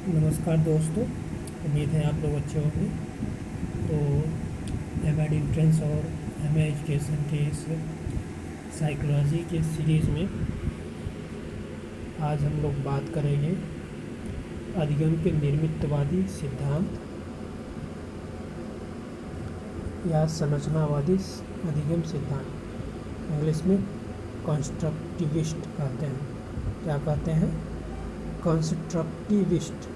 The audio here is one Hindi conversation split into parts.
नमस्कार दोस्तों, उम्मीद है आप लोग अच्छे होंगे। तो एमएड एंट्रेंस और एमए एजुकेशन के इस साइकोलॉजी के सीरीज़ में आज हम लोग बात करेंगे अधिगम के निर्मितवादी सिद्धांत या संरचनावादी अधिगम सिद्धांत। इंग्लिश में कंस्ट्रक्टिविस्ट कहते हैं। क्या कहते हैं? कंस्ट्रक्टिविस्ट।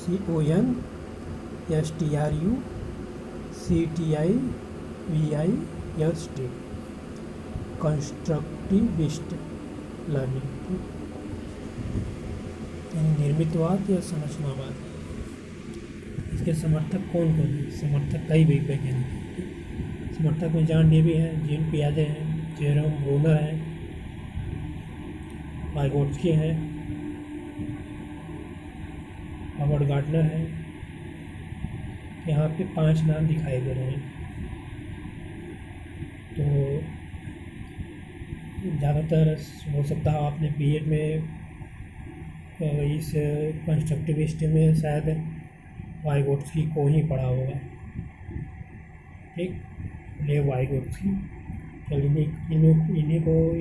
CONSTRUCTIVIST। कंस्ट्रक्टिविस्ट लर्निंग यानी निर्मितवाद या संरचनावाद। इसके समर्थक कौन कौन हैं? समर्थक कई वैज्ञानिक हैं। समर्थक में जॉन डेवी हैं, जीन पियाजे हैं, जेरोम ब्रूनर हैं, वाइगोट्स्की हैं, हॉवर्ड गार्डनर है। यहाँ पे 5 नाम दिखाई दे रहे हैं। तो ज़्यादातर हो सकता है आपने बीएड में इस कंस्ट्रक्टिविस्ट में शायद वाइगोट्स्की को ही पढ़ा होगा। ठीक, लेव वाइगोट्स्की।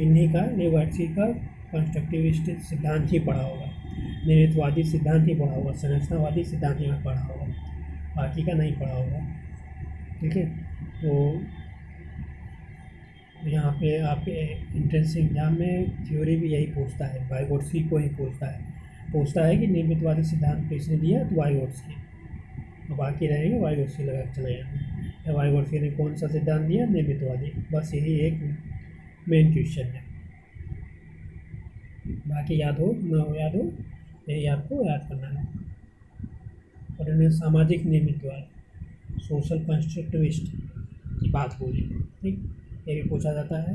इन्हीं का लेव वाइगोट्स्की का कंस्ट्रक्टिविस्ट सिद्धांत ही पढ़ा होगा, निर्मितवादी सिद्धांत ही पढ़ा होगा, संरचनावादी सिद्धांत ही पढ़ा होगा, बाकी का नहीं पढ़ा होगा। ठीक है, तो यहाँ पे आपके एंट्रेंस एग्जाम में थ्योरी भी यही पूछता है, वाइगोट्स्की को ही पूछता है कि निर्मितवादी सिद्धांत किसने दिया, तो वाइगोट्स्की। तो बाकी रहेंगे वाइगोट्स्की लगा के चले जाएंगे। वाइगोट्स्की ने कौन सा सिद्धांत दिया? निर्मितवादी। बस यही एक मेन क्वेश्चन है। बाकी याद हो ना हो याद हो, यही आपको याद करना है। और इन्हें सामाजिक निर्मितवाद, सोशल कंस्ट्रक्टिविस्ट की बात बोली। ठीक, ये भी पूछा जाता है।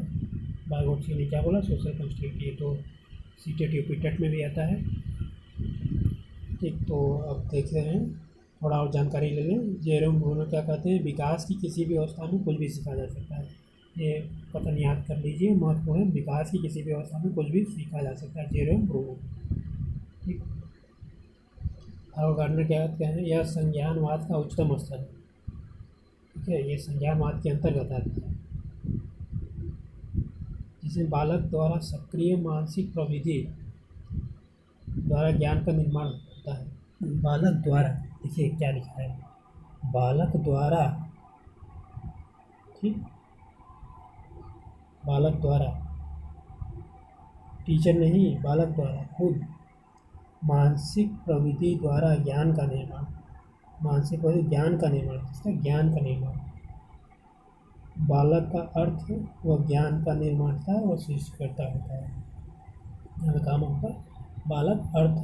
वाइगोट्स्की ने क्या बोला? Social constructive. तो सीटेट यूपीटेट में भी आता है। ठीक, तो अब देख रहे हैं, थोड़ा और जानकारी ले लें। जेरोम ब्रूनर क्या कहते हैं? विकास की किसी भी अवस्था में कुछ भी सीखा जा सकता है। ये कथन याद कर लीजिए, महत्वपूर्ण है। विकास की किसी भी अवस्था में कुछ भी सीखा जा सकता है, जेरोम ब्रूनर। ठीक, हॉवर्ड गार्डनर क्या कहते हैं? यह संज्ञानवाद का उच्चतम स्तर है। ठीक है, ये संज्ञानवाद के अंतर्गत आता है, जिसमें बालक द्वारा सक्रिय मानसिक प्रविधि द्वारा ज्ञान का निर्माण होता है। बालक द्वारा, देखिए क्या लिखा है, बालक द्वारा। ठीक, बालक द्वारा, टीचर नहीं, बालक द्वारा खुद मानसिक प्रविधि द्वारा ज्ञान का निर्माण। मानसिक प्रविधि ज्ञान का निर्माण, किसका? ज्ञान का निर्माण। बालक का अर्थ वह ज्ञान का निर्माता और सृष्टिकर्ता होता है। यहाँ काम होगा, बालक अर्थ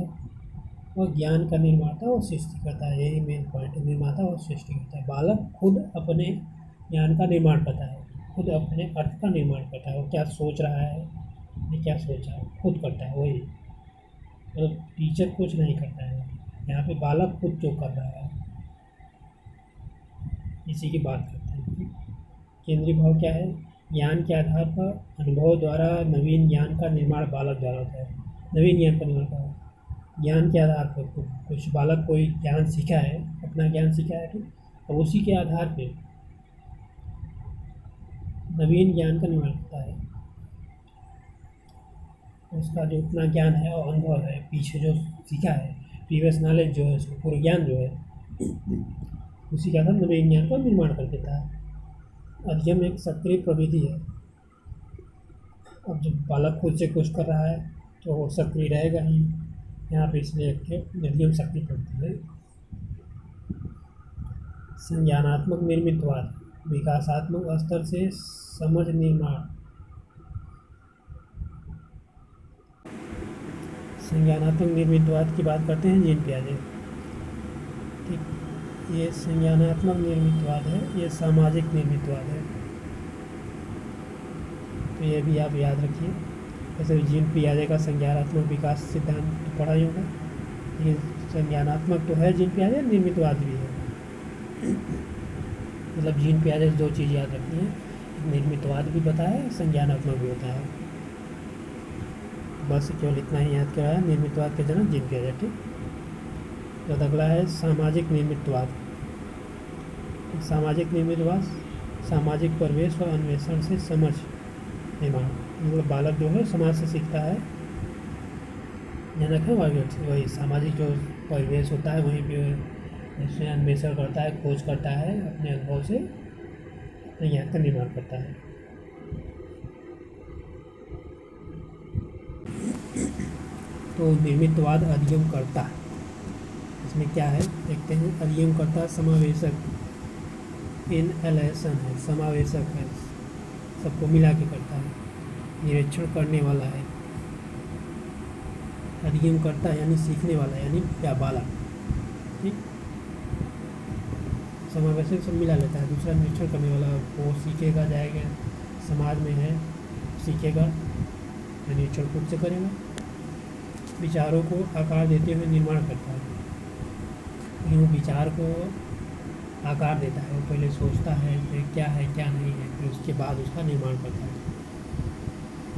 वह ज्ञान का निर्माता और सृष्टिकर्ता है। यही मेन पॉइंट है, निर्माता और सृष्टिकर्ता है। बालक खुद अपने ज्ञान का निर्माण करता है, खुद अपने अर्थ का निर्माण करता है। वो क्या सोच रहा है, क्या सोचा है, खुद करता है। वही मतलब टीचर कुछ नहीं करता है। यहाँ पे बालक खुद जो कर रहा है, इसी की बात करते हैं। केंद्रीय भाव क्या है? ज्ञान के आधार पर अनुभव द्वारा नवीन ज्ञान का निर्माण बालक द्वारा होता है। नवीन ज्ञान का निर्माण होता है ज्ञान के आधार पर। कुछ बालक कोई ज्ञान सीखा है, अपना ज्ञान सीखा है, तो अब उसी के आधार पर नवीन ज्ञान का निर्माण होता है। उसका जो अपना ज्ञान है और अनुभव है, पीछे जो सीखा है, प्रीवियस नॉलेज जो है, उसको पूरा ज्ञान जो है, उसी के आधार नवीन ज्ञान का निर्माण कर देता है। अधिगम एक सक्रिय प्रविधि है। अब जब बालक खुद से कुछ कर रहा है तो वो सक्रिय रहेगा ही। यहाँ पे इसलिए अधिगम सक्रिय प्रवृत्ति है। संज्ञानात्मक निर्मितवाद, विकासात्मक स्तर से समझ निर्माण। संज्ञानात्मक निर्मितवाद की बात करते हैं जीन पियाजे। ठीक, ये संज्ञानात्मक निर्मितवाद है, ये सामाजिक निर्मितवाद है। तो ये भी आप याद रखिए। जैसे जीन पियाजे का संज्ञानात्मक विकास सिद्धांत तो पढ़ा ही होगा। ये संज्ञानात्मक तो है जीन पियाजे, निर्मितवाद भी है। मतलब जीन पियाजे 2 चीज़ याद रखनी है, निर्मितवाद भी पता है, संज्ञानात्मक भी होता है। बस केवल इतना ही याद कराया, निर्मितवाद के जनक जीन पियाजे। ठीक, तो अगला है सामाजिक निमित्तवाद। सामाजिक निमित्तवाद सामाजिक परिवेश और अन्वेषण से समझ निर्माण, मतलब बालक जो है समाज से सीखता है, जनक है वही सामाजिक जो परिवेश होता है वहीं पे उसमें अन्वेषण करता है, खोज करता है, अपने अनुभव से अपने ज्ञान का निर्माण करता है। तो निर्मितवाद अधिगमकर्ता, इसमें क्या है देखते हैं। अधिगमकर्ता समावेशक, इनएलेशन है, समावेशक है, सबको मिला के करता है, निरीक्षण करने वाला है। अधिगमकर्ता यानी सीखने वाला, यानी क्या बालक, ठीक। समावेशक सब मिला लेता है। दूसरा निरीक्षण करने वाला, वो सीखेगा, जाएगा समाज में है, सीखेगा, निरीक्षण खुद से करेगा। विचारों को आकार देते हुए निर्माण करता है, वो विचार को आकार देता है, वो पहले सोचता है फिर क्या नहीं है, फिर उसके बाद उसका निर्माण करता है।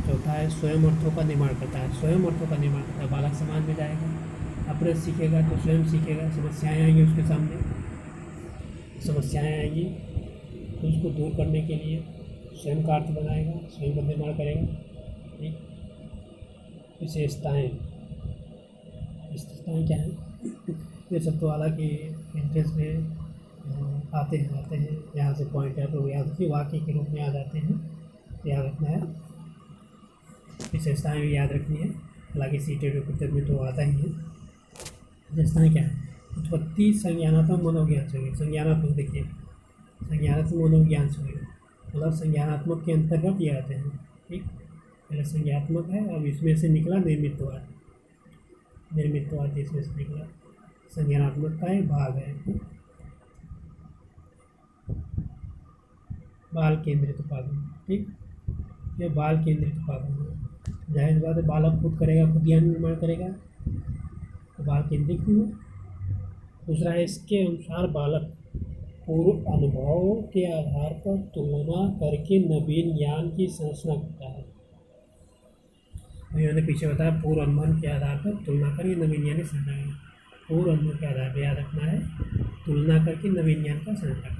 चौथा है स्वयं अर्थों का निर्माण करता है, स्वयं अर्थों का निर्माण करता है। बालक समाज में जाएगा, अपने सीखेगा तो स्वयं सीखेगा, समस्याएं आएंगी उसके सामने, समस्याएं आएंगी तो उसको दूर करने के लिए स्वयं का अर्थ बनाएगा, स्वयं का निर्माण करेगा, ठीक। विशेषताएँ क्या हैं, ये सब तो हालांकि एंट्रेंस में आते हैं यहाँ से पॉइंट है तो याद रखिए, वाक्य के रूप में आ जाते हैं, याद रखना है। विशेषताएँ भी याद रखनी है, हालांकि सीटेड रिपीटेड में तो आता ही है। विशेषताएँ क्या है, उत्पत्ति संज्ञानात्मक मनोज्ञान से हुई। संज्ञानात्मक देखिए, संज्ञानात्मक मनोज्ञान से हुई, मतलब संज्ञानात्मक के अंतर्गत ये आते हैं, ठीक। पहले संज्ञात्मक है, अब इसमें से निकला निर्मितवाद, निर्मितवाद इसमें से निकला, संज्ञानात्मक का एक भाग है। बाल केंद्रित उपागम, ठीक। ये बाल केंद्रित उपागम है, जाहिर बात है बालक खुद करेगा, खुद ज्ञान निर्माण करेगा तो बाल केंद्रित हुआ। दूसरा है इसके अनुसार बालक पूर्व अनुभव के आधार पर तुलना करके नवीन ज्ञान की संरचना करता है। मैंने पीछे बताया, पूर्व अनुभव के आधार पर तुलना करके नवीन ज्ञान की संरचना, पूर्व अनुभव के आधार पर याद रखना है, तुलना करके नवीन ज्ञान का संरचना करना।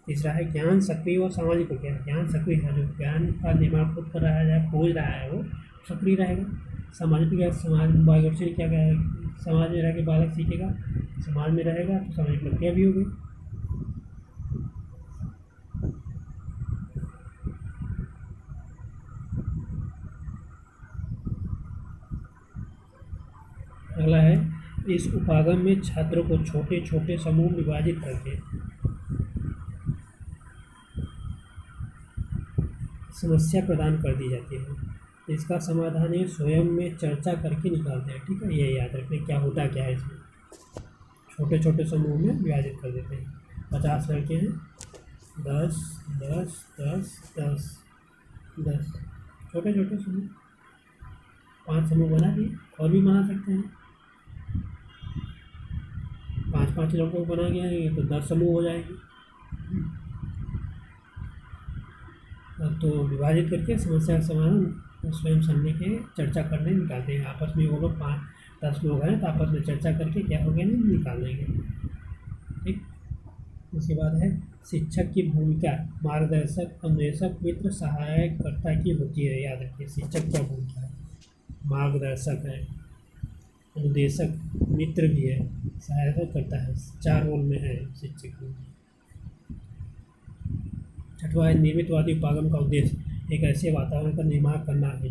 तीसरा है ज्ञान सक्रिय और सामाजिक प्रक्रिया। ज्ञान सक्रिय है, जो ज्ञान का निर्माण खुद कर रहा है, खोज रहा है, वो सक्रिय रहेगा। सामाजिक प्रक्रिया, समाज बायोग्राफी क्या है, समाज में रह के बालक सीखेगा, समाज में रहेगा तो सामाजिक प्रक्रिया भी होगी। अगला है इस उपागम में छात्रों को छोटे छोटे समूह विभाजित करके समस्या प्रदान कर दी जाती है। इसका समाधान ये स्वयं में चर्चा करके निकालते हैं, ठीक है। ये याद रखें क्या होता क्या है इसमें, छोटे छोटे समूह में विभाजित कर देते हैं। 50 लड़के हैं, 10 10 10 10 10 छोटे छोटे समूह, 5 समूह बना दिए, और भी बना सकते हैं। 5 लड़कों को बना गया तो 10 समूह हो जाएंगे। तो विभाजित करके समस्या का समाधान स्वयं समझने के चर्चा करने निकालते हैं। आपस में वो लोग 5-10 लोग हैं तो आपस में चर्चा करके क्या हो गया नहीं निकाल देंगे, ठीक। उसके बाद है शिक्षक की भूमिका मार्गदर्शक, अन्वेषक, मित्र, सहायक कर्ता की होती है। याद रखिए शिक्षक क्या भूमिका है, मार्गदर्शक है, अनुदेशक, मित्र भी है, सहायता करता है, 4 रोल में है शिक्षक में। छठवां है निर्मितवादी उपागम का उद्देश्य एक ऐसे वातावरण का निर्माण करना है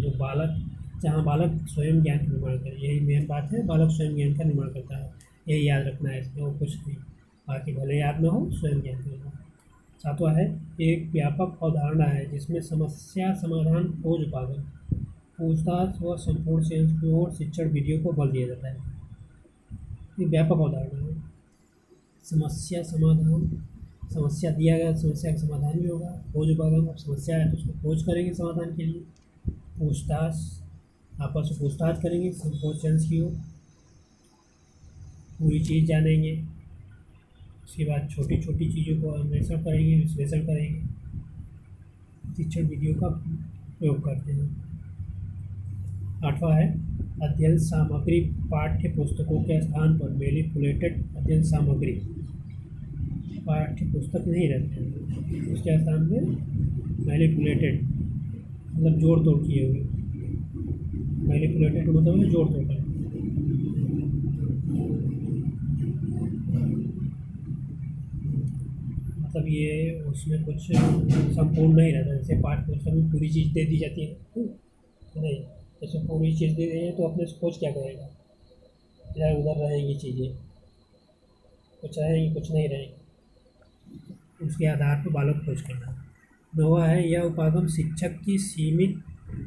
जहाँ बालक स्वयं ज्ञान का निर्माण करे। यही मेन बात है, बालक स्वयं ज्ञान का निर्माण करता है, यही याद रखना है इसमें, और कुछ नहीं, बाकी भले याद ना हो, स्वयं ज्ञान का निर्माण। सातवां है एक व्यापक अवधारणा है जिसमें समस्या समाधान खोज उपागम पूछताछ व संपूर्ण सेंस की ओर शिक्षण विधियों को बल दिया जाता है। ये व्यापक अवधारणा है, समस्या समाधान, समस्या दिया गया समस्या का समाधान भी होगा, खोज उपागम, अब समस्या है तो उसको खोज करेंगे समाधान के लिए, पूछताछ, आपस में पूछताछ करेंगे संपूर्ण सेंस की ओर, पूरी चीज़ जानेंगे। उसके बाद छोटी छोटी चीज़ों को अन्वेषण करेंगे, विश्लेषण करेंगे, शिक्षण विधियों का प्रयोग करते हैं। 8वां है अध्ययन सामग्री पाठ्य पुस्तकों के स्थान पर मैनिपुलेटेड अध्ययन सामग्री, पाठ्य पुस्तक नहीं रहते हैं, उसके स्थान में मैनिपुलेटेड मतलब जोड़ तोड़ किए हुए, मैनिपुलेटेड मतलब है जोड़ तोड़ करना। मतलब ये उसमें कुछ संपूर्ण नहीं रहता, जैसे पाठ्य पुस्तक में पूरी चीज़ दे दी जाती है नहीं, जैसे पूरी चीज़ दे दी है तो अपने खोज क्या करेगा, इधर उधर रहेंगी चीज़ें, कुछ रहेंगी कुछ नहीं रहेंगी, उसके आधार पर बालक खोज करना। नौवां है यह उपागम शिक्षक की सीमित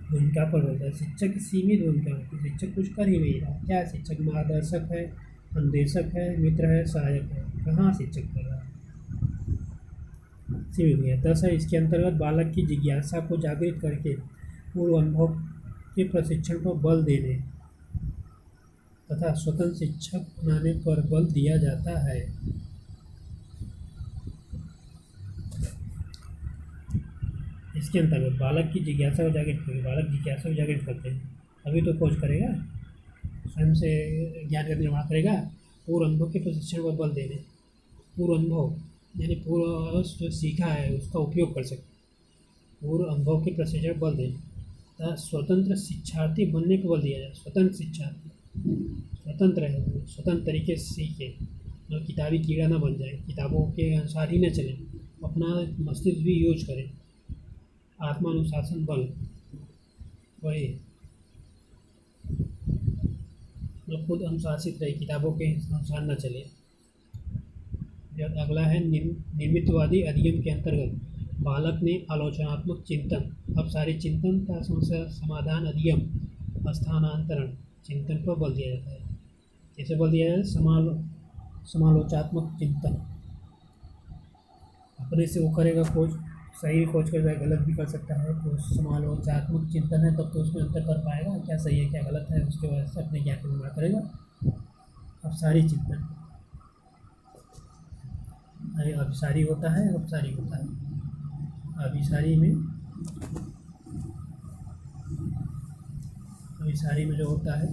भूमिका पर होता है। शिक्षक की सीमित भूमिका होती है, शिक्षक कुछ कर ही नहीं रहा, क्या शिक्षक मार्गदर्शक है, अनुदेशक है, मित्र है, सहायक है, कहाँ शिक्षक कर रहा है, सीमित गया। 10 है इसके अंतर्गत बालक की जिज्ञासा को जागृत करके पूर्व अनुभव के प्रशिक्षण पर बल देने तथा स्वतंत्र शिक्षक बनाने पर बल दिया जाता है। इसके अंतर्गत बालक की जिज्ञासा को जागृत करके, बालक जिज्ञासा को जागृत करते हैं अभी तो खोज करेगा, स्वयं से ज्ञान का निर्माण करेगा। पूर्व अनुभव के प्रशिक्षण पर बल देने, पूर्व अनुभव यानी पूर्व जो सीखा है उसका उपयोग कर सके, पूर्व अनुभव के प्रशिक्षण बल देने तथा स्वतंत्र शिक्षार्थी बनने पर बल दिया जाए। स्वतंत्र शिक्षार्थी स्वतंत्र है, स्वतंत्र तरीके से सीखे, जो किताबी कीड़ा ना बन जाए, किताबों के अनुसार ही न चले, अपना मस्तिष्क भी यूज करें। आत्मानुशासन बल वही मतलब खुद अनुशासित रहे, किताबों के अनुसार न चले। अगला है निर्मितवादी अधिगम के अंतर्गत बालक ने आलोचनात्मक चिंतन, अपसारी चिंतन का समस्या समाधान अधिगम, स्थानांतरण चिंतन पर बल दिया जाता है। जैसे बल दिया जाए समालोचनात्मक चिंतन, अपने से वो करेगा खोज, सही खोज कर जाए, गलत भी कर सकता है, तो समालोचनात्मक चिंतन है तब तो उसमें अंतर कर पाएगा क्या सही है क्या गलत है, उसके वजह से अपने ज्ञान का निर्माण करेगा। अपसारी चिंतन, अभिसारी होता है अपसारी होता है, अभिसारी में जो होता है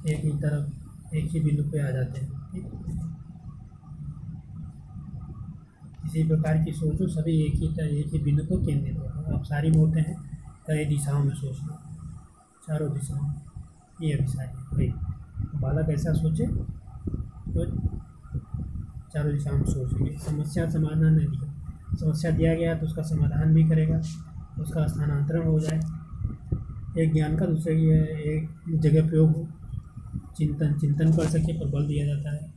एक ही तरफ एक ही बिंदु पे आ जाते हैं, ठीक। इसी प्रकार की सोचो सभी एक ही बिंदु पर केंद्रित होते हैं। अपसारी में होते हैं कई दिशाओं में सोचना, चारों दिशाओं में, ये अभिसारी है। बालक ऐसा सोचे तो चारों दिशाओं में सोचेंगे। समस्या समाधान नहीं दिया, समस्या दिया गया तो उसका समाधान भी करेगा, उसका स्थानांतरण हो जाए, एक ज्ञान का दूसरे की एक जगह प्रयोग हो, चिंतन कर सके पर बल दिया जाता है।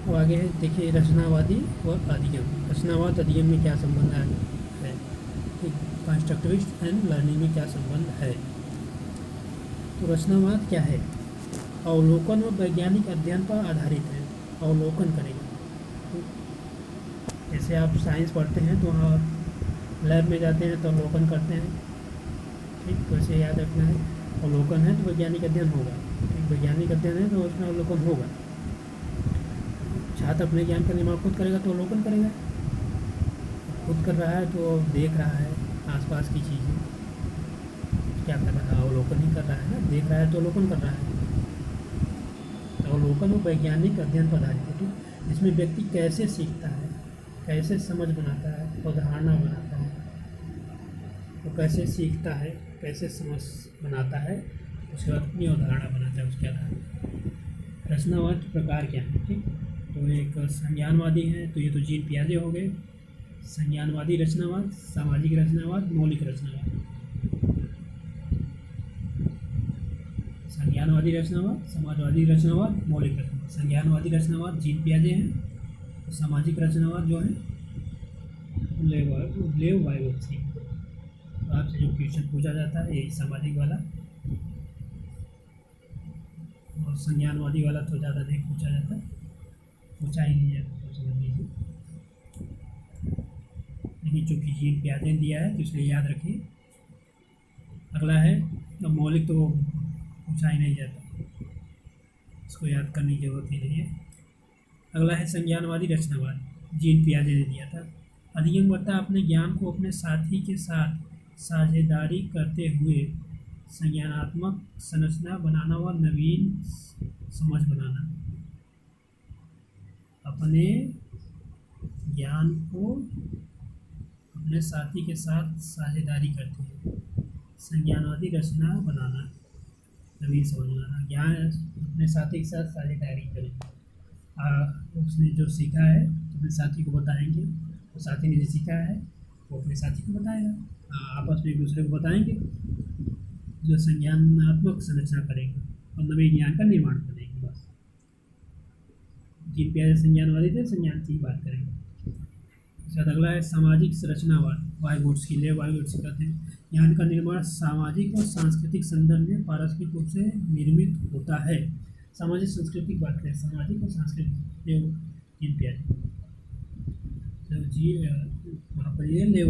वो आगे है देखिए रचनावादी और अधिगम। रचनावाद अधिगम में क्या संबंध है, कंस्ट्रक्टिविस्ट एंड लर्निंग में क्या संबंध है। तो रचनावाद क्या है, अवलोकन व वैज्ञानिक अध्ययन पर आधारित है, अवलोकन करेगा। जैसे आप साइंस पढ़ते हैं तो आप लैब में जाते हैं तो अवलोकन करते हैं, ठीक, तो इसे याद रखना है। अवलोकन है तो वैज्ञानिक अध्ययन होगा, ठीक, वैज्ञानिक अध्ययन है तो उसमें अवलोकन होगा। छात्र अपने ज्ञान का निर्माण खुद करेगा तो अवलोकन करेगा, खुद कर रहा है तो देख रहा है आसपास की चीज़ें, क्या कर रहा है, अवलोकन ही कर रहा है ना, देख रहा है तो अवलोकन कर रहा है। अवलोकन वो वैज्ञानिक अध्ययन पर आधारित है, ठीक, जिसमें व्यक्ति कैसे सीखता है, कैसे समझ बनाता है, अवधारणा बनाता है, वो कैसे सीखता है, कैसे समझ बनाता है, उसके बाद अपनी अवधारणा बनाता है उसके आधार पर। रचनावाद प्रकार क्या है, ठीक, तो एक संज्ञानवादी है, तो ये तो जीन पियाजे हो गए। संज्ञानवादी रचनावाद, सामाजिक रचनावाद, मौलिक रचनावाद। संज्ञानवादी रचनावाद, समाजवादी रचनावाद, मौलिक रचनावाद। संज्ञानवादी रचनावाद जीन पियाजे हैं, तो सामाजिक रचनावाद जो है लेव वाइगोत्स्की। तो आपसे जो क्वेश्चन पूछा जाता है यही सामाजिक वाला, और संज्ञानवादी वाला तो ज़्यादा नहीं पूछा जाता, पूछा ही नहीं जाता, तो समझ लीजिए। लेकिन चूँकि जीन पियाजे ने दिया है तो इसलिए याद रखिए। अगला है अब मौलिक, तो पूछा ही नहीं जाता, इसको याद करने की जरूरत ही नहीं है। अगला है संज्ञानवादी रचनावाद, जीन पियाजे ने दिया था, अधिगमकर्ता अपने ज्ञान को अपने साथी के साथ साझेदारी करते हुए संज्ञानात्मक संरचना बनाना व नवीन समझ बनाना। अपने ज्ञान को अपने साथी के साथ साझेदारी करते हुए संज्ञानादि रचना बनाना, नवीन समझ बनाना। ज्ञान अपने साथी के साथ साझेदारी करें। उसने जो सीखा है तो अपने साथी को बताएंगे, तो साथी ने जो सीखा है वो अपने साथी को बताएगा। आपस में एक दूसरे को बताएंगे, जो संज्ञानात्मक संरचना करेंगे और नवीन ज्ञान का निर्माण करेंगे। बस जिन प्यारे संज्ञानवादी थे, संज्ञान की बात करेंगे। अगला है सामाजिक संरचनावाद। वाइगोट्स्की, लेव वाइगोट्स्की कहते हैं ज्ञान का निर्माण सामाजिक और सांस्कृतिक संदर्भ में पारस्परिक रूप से निर्मित होता है। सामाजिक सांस्कृतिक बात करें, सामाजिक और सांस्कृतिक जिन प्यारे तो जी वहाँ पर ये लेव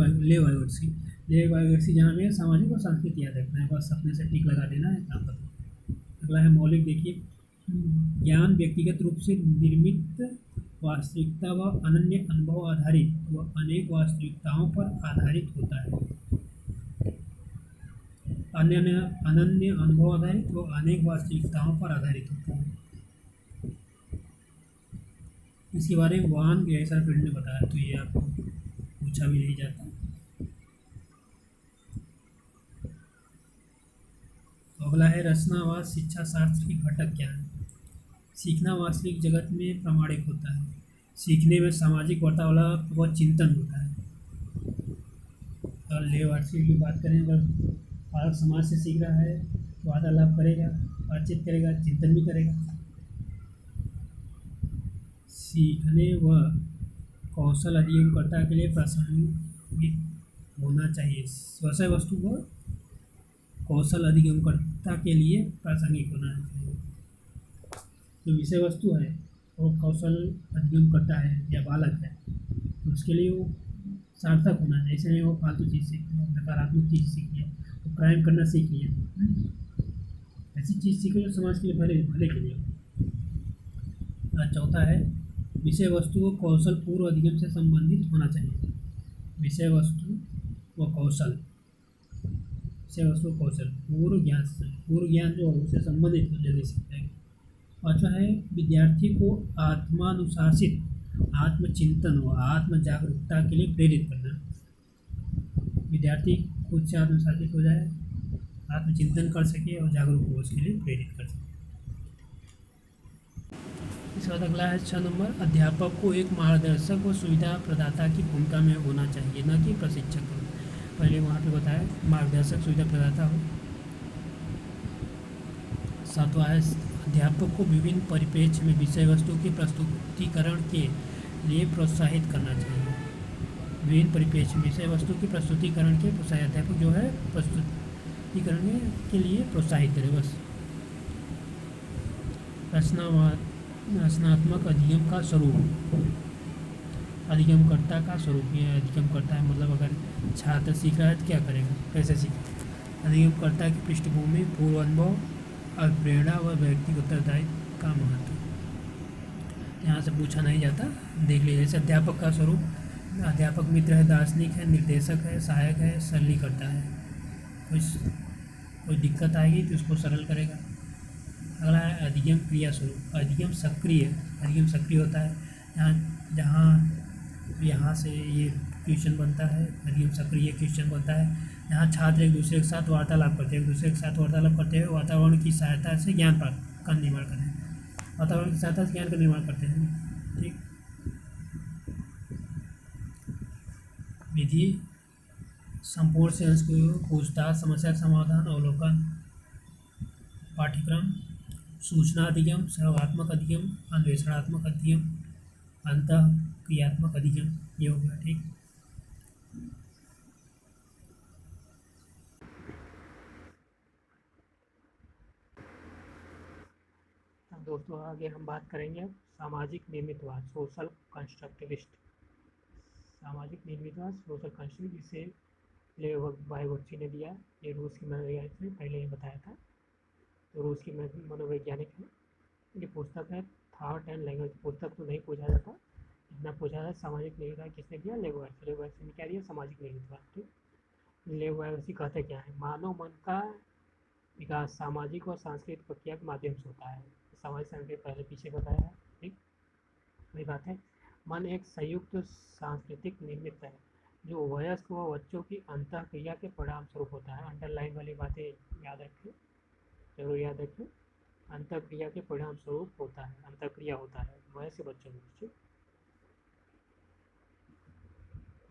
वाइगोट्स्की जहाँ में सामाजिक और सांस्कृतिक याद रखना है, बस अपने से टिक लगा देना है काम करना। अगला है मौलिक। देखिए, ज्ञान व्यक्तिगत रूप से निर्मित वास्तविकता व अनन्य अनुभव आधारित व अनेक वास्तविकताओं पर आधारित होता है। अनन्य अनुभव आधारित व अनेक वास्तविकताओं पर आधारित होता है। इसके बारे में वान गेसरफील्ड ने बताया, तो ये आपको पूछा भी नहीं जाता। तो अगला है रचनावाद। शिक्षा शास्त्र के घटक क्या है? सीखना वास्तविक जगत में प्रामाणिक होता है। सीखने में सामाजिक वार्तालाप व चिंतन होता है। और लेव वार्षिक की बात करें, अगर बालक समाज से सीख रहा है तो वार्तालाप करेगा, बातचीत करेगा, चिंतन भी करेगा। सीखने व कौशल अधिगमकर्ता के लिए प्रासंगिक होना चाहिए। विषय वस्तु को कौशल अधिगमकर्ता के लिए प्रासंगिक होना चाहिए। जो विषय वस्तु है वो कौशल अधिगम करता है या बालक है, तो उसके लिए वो सार्थक होना चाहिए। ऐसे नहीं वो फालतू चीज़ सीख लिया, नकारात्मक चीज़ सीख लिया, वो क्राइम करना सीख लिया। ऐसी चीज़ सीखे जो समाज के लिए भले के लिए। चौथा है विषय वस्तु व कौशल पूर्व अधिगम से संबंधित होना चाहिए। विषय वस्तु व कौशल, विषय वस्तु कौशल पूर्व ज्ञान जो उससे संबंधित हो जल्दी सीखता है। पाँचवा है विद्यार्थी को आत्मानुशासित आत्मचिंतन व आत्म जागरूकता के लिए प्रेरित करना। विद्यार्थी खुद से आत्मशासित हो जाए, आत्मचिंतन कर सके और जागरूक हो, उसके लिए प्रेरित कर सके। इसके बाद अगला है 6 नंबर। अध्यापक को एक मार्गदर्शक व सुविधा प्रदाता की भूमिका में होना चाहिए, न कि प्रशिक्षक हो। पहले वहाँ पे बताया मार्गदर्शक सुविधा प्रदाता हो। 7वां है अध्यापक को विभिन्न परिप्रेक्ष्य में विषय वस्तु के प्रस्तुतिकरण के लिए प्रोत्साहित करना चाहिए। विभिन्न परिप्रेक्ष्य में विषय वस्तु के प्रस्तुतिकरण के प्रोत्साहित, अध्यापक जो है प्रस्तुतिकरण के लिए प्रोत्साहित करे बस। रचनात्मक अधिगम का स्वरूप। अधिगमकर्ता का स्वरूप, ये अधिगमकर्ता है मतलब अगर छात्र सीख रहा है तो क्या करेगा, कैसे सीखेगा। अधिगमकर्ता की पृष्ठभूमि, पूर्व अनुभव और प्रेरणा व व्यक्तिगत उत्तरदायित्व का महत्व यहाँ से पूछा नहीं जाता, देख लीजिए। जैसे अध्यापक का स्वरूप, अध्यापक मित्र है, दार्शनिक है, निर्देशक है, सहायक है, सरलीकर्ता है। कोई दिक्कत आएगी तो उसको सरल करेगा। अगला है अधिगम क्रिया स्वरूप। अधिगम सक्रिय होता है। यहाँ से ये क्वेश्चन बनता है, अधिगम सक्रिय क्वेश्चन बनता है। यहाँ छात्र एक दूसरे के साथ वार्तालाप करते हैं, वातावरण की सहायता से ज्ञान प्राप्त का निर्माण करते हैं। वातावरण की सहायता से ज्ञान का निर्माण करते हैं। ठीक। विधि संपूर्ण सेंस को पूछताछ, समस्या समाधान, अवलोकन, पाठ्यक्रम, सूचना अधिगम, सहयोगात्मक अधिगम, अन्वेषणात्मक अधिगम, अंतःक्रियात्मक अधिगम, ये हो गया। ठीक। दोस्तों आगे हम बात करेंगे सामाजिक निर्मितवाद, सोशल कंस्ट्रक्टिविस्ट। सामाजिक निर्मितवाद, सोशल कंस्ट्रक्टिविस्ट, जिसे लेव वाइगोत्स्की ने दिया। ये रूस की मनोवैज्ञानिक ने पहले ही बताया था, तो रूस की मनोवैज्ञानिक है। ये पुस्तक है थॉट एंड लैंग्वेज। पुस्तक तो नहीं पूछा जाता, इतना पूछा है सामाजिक नेतृत्व किसने दिया, लेबोयर्स। लेबोयर्स ने क्या दिया, सामाजिक नेतृत्व। ठीक, लेबोयर्स कहते क्या है, मानव मन का विकास सामाजिक और सांस्कृतिक प्रक्रिया के माध्यम से होता है। सामाजिक सांस्कृतिक पहले पीछे बताया है। ठीक, वही बात है। मन एक संयुक्त सांस्कृतिक निर्मित है जो वयस्क व बच्चों की अंतः क्रिया के परिणाम स्वरूप होता है। अंडरलाइन वाली बातें याद रखें, जरूर याद रखें। अंतः क्रिया के परिणाम स्वरूप होता है, अंतः क्रिया होता है वयस्क बच्चों में। ठीक,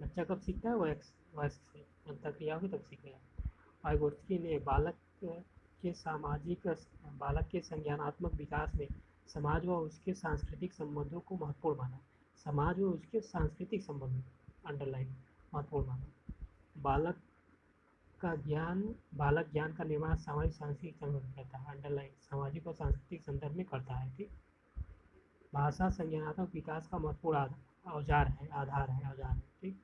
बच्चा कब सीखता है, वयस्क से। अंतः क्रिया होगी तब सीखेगा। वाइगोत्स्की ने बालक के संज्ञानात्मक विकास में समाज व उसके सांस्कृतिक संबंधों को महत्वपूर्ण माना। समाज व उसके सांस्कृतिक संबंध, अंडरलाइन, महत्वपूर्ण माना। बालक बालक ज्ञान का निर्माण सामाजिक सांस्कृतिक संबंध करता है, अंडरलाइन, सामाजिक और सांस्कृतिक संदर्भ में करता है। ठीक, भाषा संज्ञानात्मक विकास का महत्वपूर्ण औजार है, आधार है, औजार है। ठीक,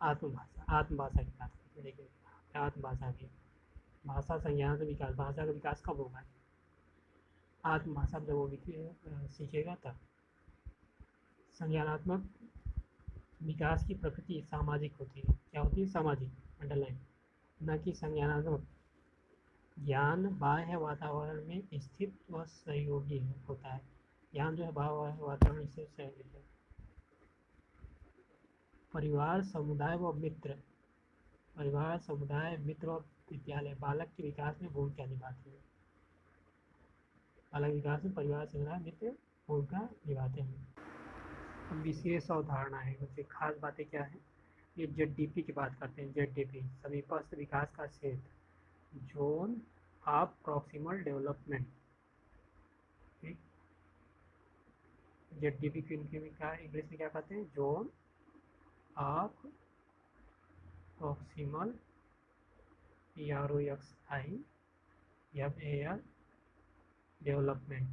आत्मभाषा की बात करते हैं। देखिए आत्मभाषा की भाषा संज्ञानात्मक विकास, भाषा का विकास कब होगा, आत्मभाषा जब वो सीखेगा तब। संज्ञानात्मक विकास की प्रकृति सामाजिक होती है। क्या होती है, सामाजिक, अंडरलाइन, न कि संज्ञानात्मक। ज्ञान बाह्य वातावरण में स्थित व सहयोगी होता है। ज्ञान जो है बाह्य वातावरण से सहयोगी है। परिवार, समुदाय व मित्र, परिवार, समुदाय, मित्र और विद्यालय बालक के विकास में भूमिका निभाते हैं। बालक विकास में परिवार, समुदाय, मित्र भूमिका निभाते हैं। अब विशेष अवधारणा है, कुछ खास बातें क्या है, ये जेडडीपी की बात करते हैं। जेडडीपी समीपस्थ विकास का क्षेत्र, जोन ऑफ प्रॉक्सिमल डेवलपमेंट। ठीक, जेडडीपी की इनके में क्या इंग्लिश में क्या कहते हैं, zone of proximal, PROXIMAL development,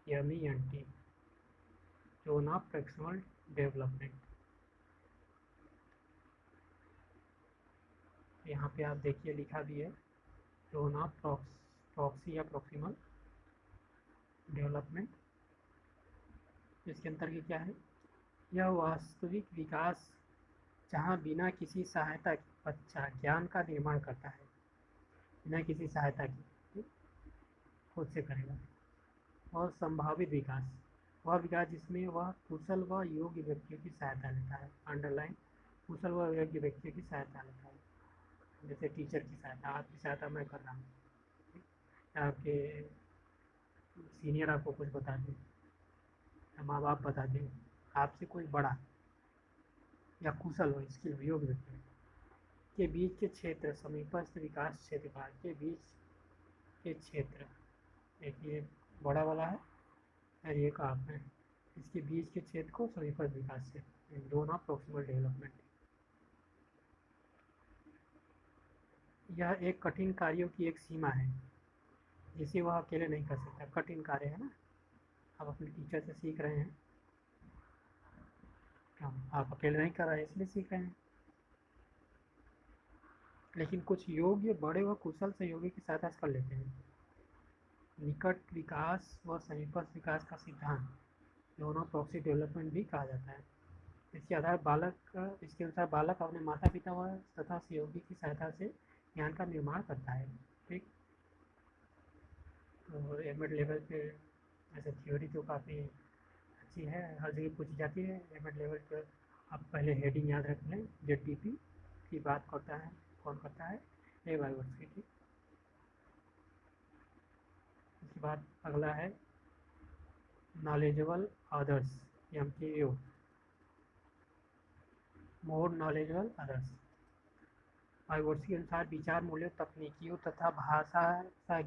DEVELOPMENT, zone of proximal development. यहाँ पे आप देखिए लिखा भी है, जोन ऑफ प्रॉक्सी या प्रॉक्सिमल डेवलपमेंट। इसके अंतर्गत क्या है, यह वास्तविक विकास जहाँ बिना किसी सहायता के बच्चा ज्ञान का निर्माण करता है, बिना किसी सहायता की, खुद से करेगा। और संभावित विकास, वह विकास जिसमें वह कुशल व योग्य व्यक्तियों की सहायता लेता है, अंडरलाइन, कुशल व योग्य व्यक्तियों की सहायता लेता है। जैसे टीचर की सहायता, आपकी सहायता मैं कर रहा हूँ, आपके सीनियर आपको कुछ बता दें, माँ बाप बता दें, आपसे कोई बड़ा या कुशल हो, स्किल हो, योग्य व्यक्ति के बीच के क्षेत्र, समीपस्थ विकास क्षेत्र के बीच के क्षेत्र, एक ये बड़ा वाला है और एक आप है, इसके बीच के क्षेत्र को समीपस्थ विकास क्षेत्र, दोनों प्रॉक्सिमल डेवलपमेंट। यह एक कठिन कार्यों की एक सीमा है जिसे वह अकेले नहीं कर सकता। कठिन कार्य है ना, आप अपने टीचर से सीख रहे हैं, आप अकेले नहीं कर रहे हैं इसलिए सीख रहे हैं, लेकिन कुछ योग्य बड़े व कुशल सहयोगी की सहायता से कर लेते हैं। निकट विकास व समीपस्थ विकास का सिद्धांत दोनों प्रॉक्सी डेवलपमेंट भी कहा जाता है। इसके अनुसार बालक अपने माता पिता व तथा सहयोगी की सहायता से ज्ञान का निर्माण करता है। ठीक, तो एमएड लेवल पे ऐसे थ्योरी तो काफ़ी अच्छी है, हर जगह पूछी जाती है। एमएड लेवल पर आप पहले हेडिंग याद रख लें, जेडडीपी की बात करता है, कौन करता है, ए वाइवर्स की। ठीक, उसके बाद अगला है knowledgeable others, MKU, more knowledgeable others. Vygotsky के अनुसार विचार मूल्यों, तकनीकियों तथा भाषा का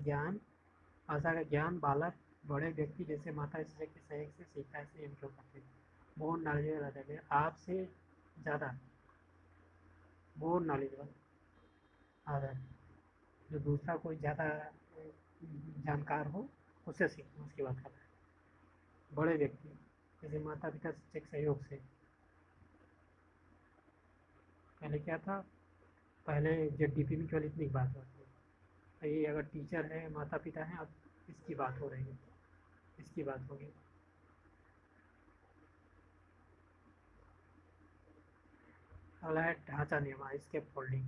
ज्ञान बालक बड़े व्यक्ति जैसे माता पिता के सहयोग से सीखता है, इसलिए इम्प्रूव करते हैं। मोर नॉलेजेबल अदर, आपसे ज़्यादा, मोर नॉलेजेबल अदर, जो दूसरा कोई ज़्यादा जानकार हो उससे सीखना, उसकी बात कर रहा है। बड़े व्यक्ति जैसे माता पिता शिक्षक सहयोग से। पहले क्या था, पहले जेडडीपी में केवल इतनी बात होती है, ये अगर टीचर है, माता पिता हैं, अब इसकी बात हो रही है, इसकी बात होगी। अगला है ढांचा निर्माण, स्केप फोल्डिंग।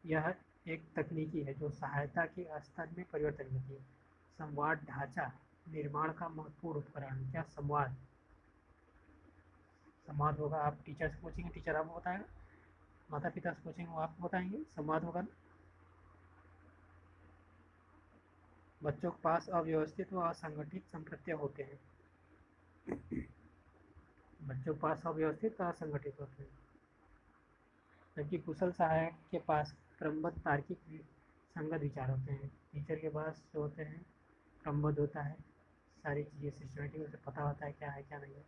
यह एक तकनीकी है जो सहायता के स्तर में परिवर्तन करती है। संवाद ढांचा निर्माण का महत्वपूर्ण उपकरण। क्या संवाद? संवाद होगा, आप टीचर से पूछेंगे, टीचर आपको बताएगा, माता पिता से पूछेंगे, वो आपको बताएंगे, संवाद होगा ना। बच्चों के पास अव्यवस्थित व असंगठित संप्रत्यय होते हैं। बच्चों के पास अव्यवस्थित व असंगठित होते हैं, जबकि कुशल सहायक के पास क्रमबद्ध तार्किक संगत विचार होते हैं। टीचर के पास जो होते हैं क्रमबद्ध होता है, सारी चीज़ें सिस्टमेटिक, उसे पता होता है क्या है क्या नहीं है।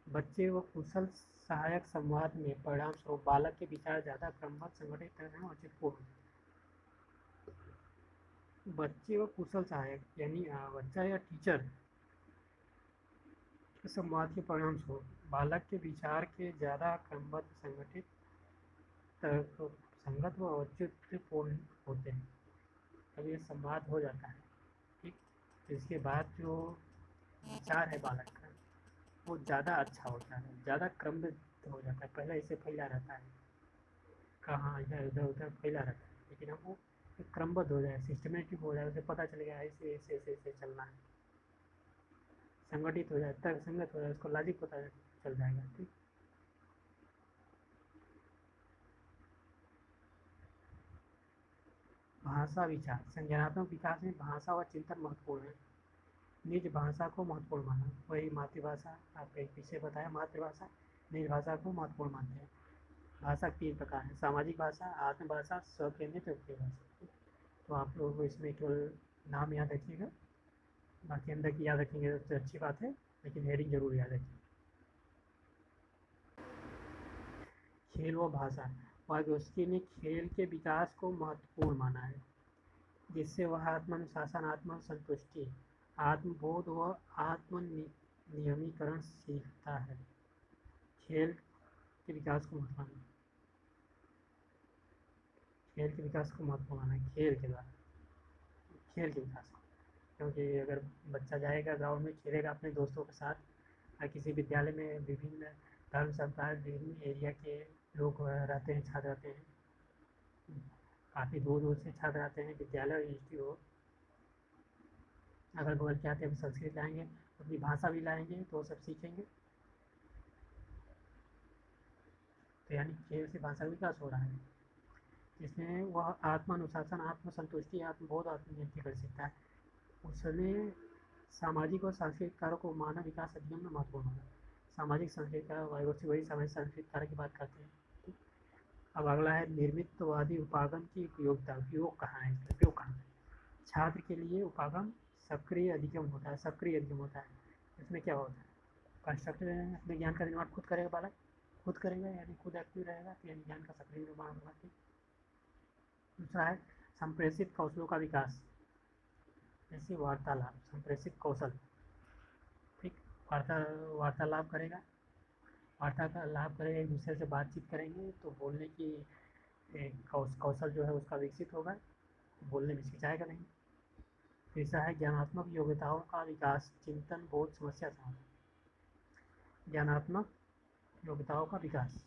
बच्चे व कुशल सहायक संवाद में परिणाम स्वरूप बालक के विचार ज़्यादा क्रमबद्ध, संगठित और औचित्यपूर्ण। बच्चे व कुशल सहायक यानी बच्चा या टीचर के संवाद के परिणाम स्वरूप बालक के विचार के ज़्यादा क्रमबद्ध, संगठित, संगत व औचित्यपूर्ण होते हैं। जब ये संवाद हो जाता है, ठीक, तो इसके बाद जो विचार है बालक का वो ज़्यादा अच्छा होता है, ज़्यादा क्रमबद्ध हो जाता है। पहले इसे फैला रहता है, कहाँ इधर उधर उधर फैला रहता है, लेकिन अब वो क्रमबद्ध हो जाए, सिस्टमेटिक हो जाए, उसे पता चल गया ऐसे ऐसे ऐसे ऐसे चलना है, संगठित हो जाए, तर्क संगत हो जाए, उसको लॉजिक पता चल जाएगा। ठीक, भाषा विचार। संज्ञानात्मक विकास में भाषा व चिंतन महत्वपूर्ण है। निज भाषा को महत्वपूर्ण माना, वही मातृभाषा, आपके पीछे बताया मातृभाषा, निज भाषा को महत्वपूर्ण मानते हैं। भाषा तीन प्रकार है, सामाजिक भाषा, आत्मभाषा, स्वकेंद्रित व्यक्ति भाषा। तो आप लोगों को इसमें केवल नाम याद रखिएगा, बाकी अंदर की याद रखेंगे तो अच्छी बात है, लेकिन हेडिंग जरूर याद रखिए। खेल व भाषा। वागोस्की ने खेल के विकास को महत्वपूर्ण माना है, जिससे वह आत्मानुशासन, आत्मसंतुष्टि, आत्मबोध व आत्मनियमीकरण सीखता है। खेल के विकास को महत्व माना, खेल के विकास को महत्व माना है, खेल के द्वारा, खेल के विकास को। क्योंकि अगर बच्चा जाएगा ग्राउंड में खेलेगा अपने दोस्तों के साथ, या किसी विद्यालय में विभिन्न धर्म संप्रदाय, विभिन्न एरिया के लोग रहते हैं, छात्र रहते हैं, काफ़ी दूर दूर से छात्र आते हैं विद्यालय और इंस्टीट्यूट, अगल बगल के आते हैं, संस्कृत लाएंगे, अपनी भाषा भी लाएंगे, तो वो सब सीखेंगे। तो यानी खेल से भाषा विकास हो रहा है, जिसमें वह आत्मानुशासन, आत्मसंतुष्टि, आत्मबोध, आत्मनियंत्रण कर सकता है। उसने सामाजिक और सांस्कृतिक कार्यों को मानव विकास अधिगम में महत्वपूर्ण होगा। सामाजिक सांस्कृतिक वही सामाजिक सांस्कृतिक कार्य की बात करते हैं। अब अगला है निर्मितवादी उपागम की उपयोगिता। उपयोग कहाँ है, इसका उपयोग कहाँ है? छात्र के लिए उपागम सक्रिय अधिगम होता है, सक्रिय अधिगम होता है। इसमें क्या होता है, कंस्ट्रक्टिव अपने ज्ञान का निर्माण खुद करेगा बालक, खुद करेगा, यानी खुद एक्टिव रहेगा, तो यानी ज्ञान का सक्रिय निर्माण होगा। ठीक, दूसरा है संप्रेषित कौशलों का विकास, जैसे वार्तालाप, संप्रेषित कौशल। ठीक, वार्तालाप करेगा, वार्ता का लाभ करेगा, एक दूसरे से बातचीत करेंगे तो बोलने की कौशल जो है उसका विकसित होगा, बोलने में हिचकिचाएगा नहीं। तीसरा है ज्ञानात्मक योग्यताओं का विकास, चिंतन, बोध, समस्या समाधान। ज्ञानात्मक योग्यताओं का विकास,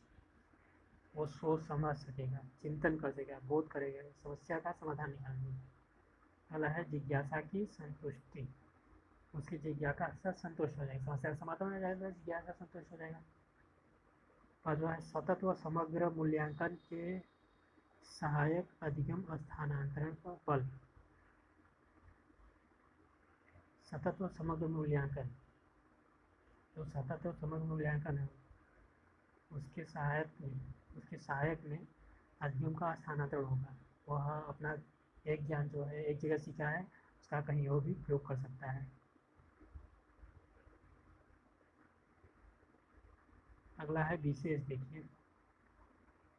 वो सोच समझ सकेगा, चिंतन कर सकेगा, बोध करेगा, समस्या का समाधान निकालेंगे। अगला है जिज्ञासा की संतुष्टि, उसकी जिज्ञासा से संतुष्ट हो जाएगा, समस्या का समाधान हो जाएगा, जिज्ञासा संतुष्ट हो जाएगा। पांचवा है सतत व समग्र मूल्यांकन के सहायक अधिगम स्थानांतरण पर बल। सतत व समग्र मूल्यांकन, जो सतत व समग्र मूल्यांकन है उसके सहायक में अधिगम का स्थानांतरण होगा। वह अपना एक ज्ञान जो है एक जगह सीखा है, उसका कहीं और भी प्रयोग कर सकता है। अगला है विशेष, देखिए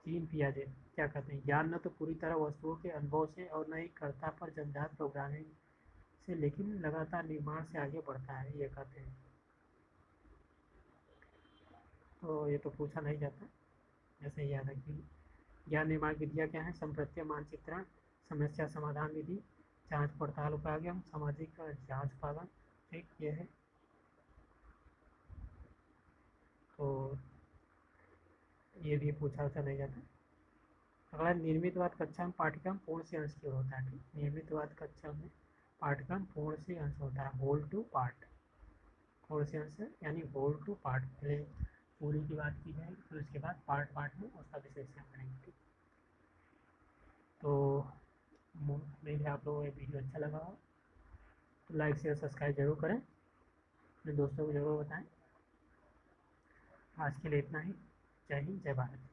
3 पियाजे क्या कहते हैं, ज्ञान न तो पूरी तरह वस्तुओं के अनुभव से और न ही कर्ता पर जन्मजात प्रोग्रामिंग से, लेकिन लगातार निर्माण से आगे बढ़ता है, ये कहते हैं। तो ये तो पूछा नहीं जाता, जैसे याद रखिए। ज्ञान निर्माण की विधियाँ क्या है, संप्रत्यय, मानचित्रण, समस्या समाधान विधि, जांच पड़ताल उपाय, सामाजिक जांच पालन। ठीक, ये है। तो ये भी पूछा नहीं जाता। अगला निर्मितवाद कक्षा में पाठ्यक्रम पूर्ण से अंश की ओर होता है। ठीक, निर्मितवाद कक्षा में पाठ्यक्रम पूर्ण से अंश होता है, होल टू पार्ट। पूर्ण से अंश यानी होल टू पार्ट, पहले पूरी की बात की जाएगी, फिर उसके बाद पार्ट पार्ट में उसका विश्लेषण करेंगे। ठीक, तो मेरे आप लोगों को ये वीडियो अच्छा लगा हो तो लाइक शेयर सब्सक्राइब जरूर करें, अपने दोस्तों को जरूर बताएं। आज के लिए इतना ही। जय हिंद, जय भारत।